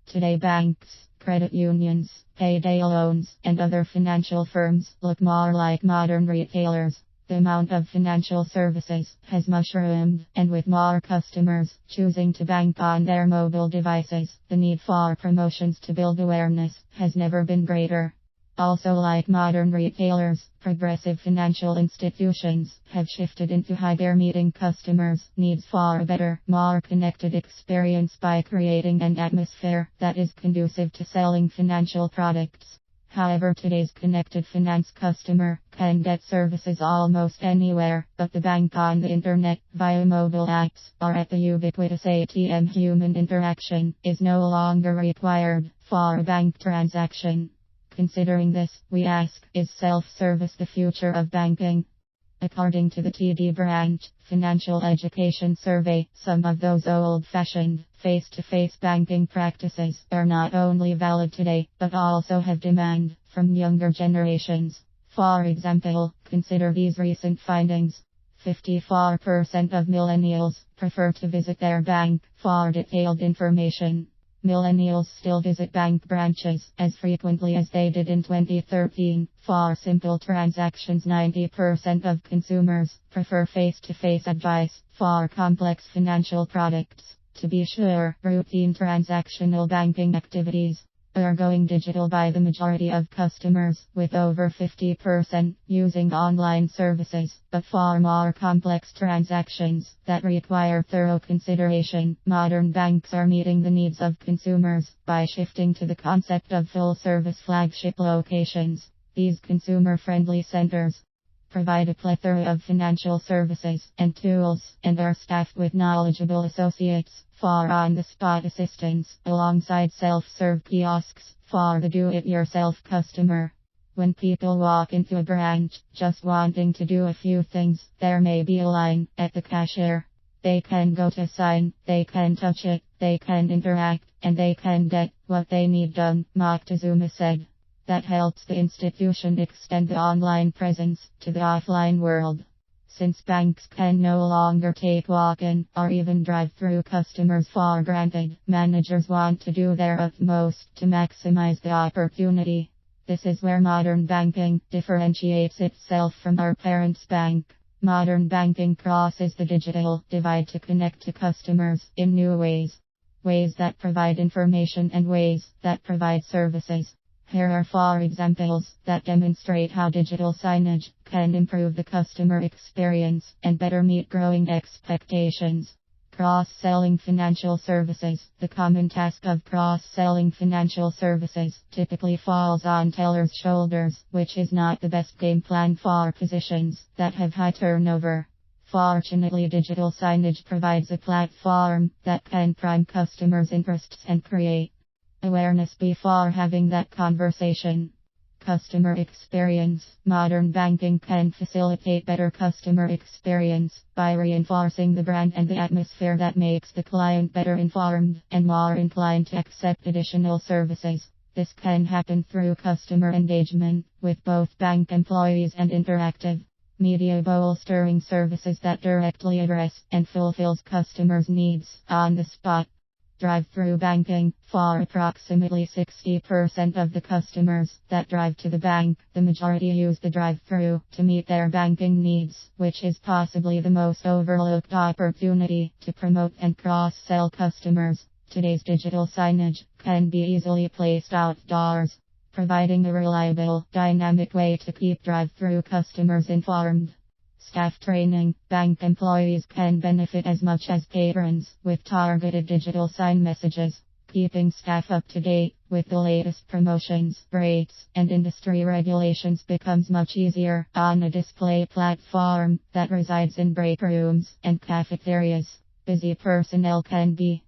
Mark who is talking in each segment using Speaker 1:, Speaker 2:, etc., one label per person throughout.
Speaker 1: Today banks, credit unions, payday loans, and other financial firms look more like modern retailers. The amount of financial services has mushroomed, and with more customers choosing to bank on their mobile devices, the need for promotions to build awareness has never been greater. Also, like modern retailers, progressive financial institutions have shifted into higher meeting customers' needs for a better, more connected experience by creating an atmosphere that is conducive to selling financial products. However, today's connected finance customer can get services almost anywhere but the bank, on the internet, via mobile apps, or at the ubiquitous ATM. Human interaction is no longer required for a bank transaction. Considering this, we ask, is self-service the future of banking? According to the TD Branch Financial Education Survey, some of those old-fashioned, face-to-face banking practices are not only valid today, but also have demand from younger generations. For example, consider these recent findings. 54% of millennials prefer to visit their bank for detailed information. Millennials still visit bank branches as frequently as they did in 2013. For simple transactions, 90% of consumers prefer face-to-face advice. For complex financial products, to be sure, routine transactional banking activities are going digital by the majority of customers, with over 50% using online services. But for more complex transactions that require thorough consideration, modern banks are meeting the needs of consumers by shifting to the concept of full-service flagship locations. These consumer-friendly centers provide a plethora of financial services and tools, and are staffed with knowledgeable associates for on-the-spot assistance, alongside self-serve kiosks for the do-it-yourself customer. When people walk into a branch just wanting to do a few things, there may be a line at the cashier. They can go to sign, they can touch it, they can interact, and they can get what they need done, Moctezuma said. That helps the institution extend the online presence to the offline world. Since banks can no longer take walk-in or even drive-through customers for granted, managers want to do their utmost to maximize the opportunity. This is where modern banking differentiates itself from our parents' bank. Modern banking crosses the digital divide to connect to customers in new ways. Ways that provide information and ways that provide services. Here are 4 examples that demonstrate how digital signage can improve the customer experience and better meet growing expectations. Cross-selling financial services. The common task of cross-selling financial services typically falls on tellers' shoulders, which is not the best game plan for positions that have high turnover. Fortunately, digital signage provides a platform that can prime customers' interests and create awareness before having that conversation. Customer experience. Modern banking can facilitate better customer experience by reinforcing the brand and the atmosphere that makes the client better informed and more inclined to accept additional services. This can happen through customer engagement with both bank employees and interactive media bolstering services that directly address and fulfills customers' needs on the spot. Drive-through banking. For approximately 60% of the customers that drive to the bank, the majority use the drive-through to meet their banking needs, which is possibly the most overlooked opportunity to promote and cross-sell customers. Today's digital signage can be easily placed outdoors, providing a reliable, dynamic way to keep drive-through customers informed. Staff training. Bank employees can benefit as much as patrons with targeted digital sign messages. Keeping staff up to date with the latest promotions, rates, and industry regulations becomes much easier on a display platform that resides in break rooms and cafeterias. Busy personnel can be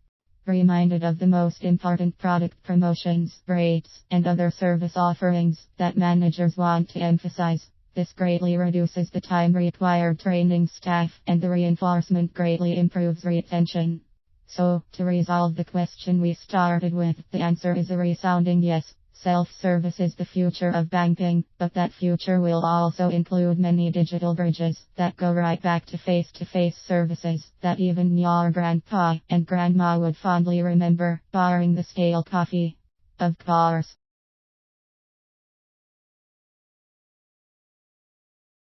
Speaker 1: reminded of the most important product promotions, rates, and other service offerings that managers want to emphasize. This greatly reduces the time required training staff, and the reinforcement greatly improves retention. So, to resolve the question we started with, the answer is a resounding yes. Self-service is the future of banking, but that future will also include many digital bridges that go right back to face-to-face services that even your grandpa and grandma would fondly remember, barring the stale coffee. Of course,